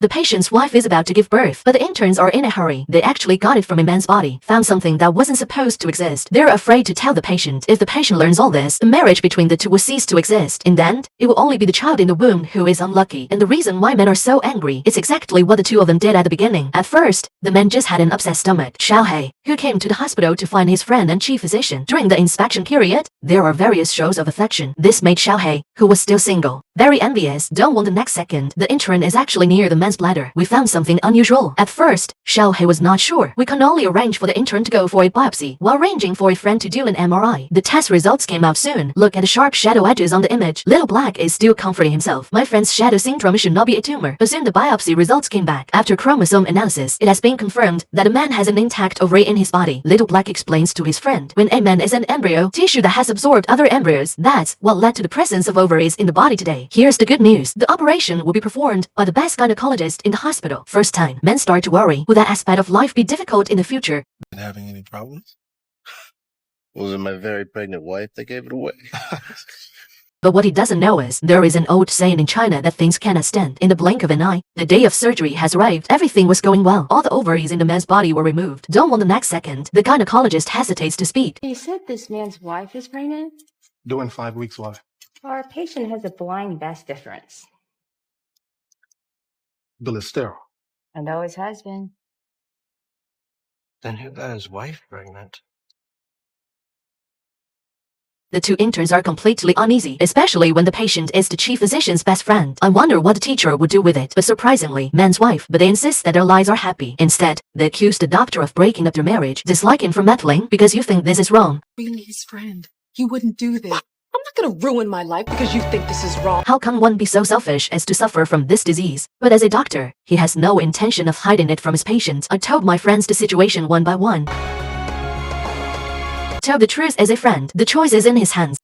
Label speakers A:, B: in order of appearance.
A: The patient's wife is about to give birth, but the interns are in a hurry. They actually got it from a man's body, found something that wasn't supposed to exist. They're afraid to tell the patient. If the patient learns all this, the marriage between the two will cease to exist. In the end, it will only be the child in the womb who is unlucky. And the reason why men are so angry is exactly what the two of them did at the beginning. At first, the man just had an upset stomach. Xiaohei, who came to the hospital to find his friend and chief physician. During the inspection period, there are various shows of affection. This made Xiaohei, who was still single, very envious. Don't want the next second. The intern is actually near the man's bladder. We found something unusual. At first, Xiaohei was not sure. We can only arrange for the intern to go for a biopsy, while arranging for a friend to do an MRI. The test results came out soon. Look at the sharp shadow edges on the image. Little Black is still comforting himself. My friend's shadow syndrome should not be a tumor. But soon the biopsy results came back. After chromosome analysis, it has been confirmed that a man has an intact ovary in his body. Little Black explains to his friend, when a man is an embryo, tissue that has absorbed other embryos, that's what led to the presence of ovaries in the body today. Here's the good news. The operation will be performed by the best gynecologist in the hospital. First time, men start to worry. Will that aspect of life be difficult in the future?
B: Been having any problems?
C: Was it my very pregnant wife that gave it away?
A: But what he doesn't know is, there is an old saying in China that things cannot stand. In the blink of an eye, the day of surgery has arrived. Everything was going well. All the ovaries in the man's body were removed. Don't want the next second. The gynecologist hesitates to speak.
D: You said this man's wife is pregnant?
B: Due in 5 weeks, why?
D: Our patient has a blind best difference.
B: Bill is sterile.
D: And always has been.
C: Then who got his wife pregnant?
A: The two interns are completely uneasy, especially when the patient is the chief physician's best friend. I wonder what the teacher would do with it. But surprisingly, man's wife, but they insist that their lives are happy. Instead, they accuse the doctor of breaking up their marriage. Dislike him for meddling because you think this is wrong.
E: Being his friend, he wouldn't do this. I'm not gonna ruin my life because you think this is wrong.
A: How can one be so selfish as to suffer from this disease? But as a doctor, he has no intention of hiding it from his patients. I told my friends the situation one by one. Tell the truth as a friend. The choice is in his hands.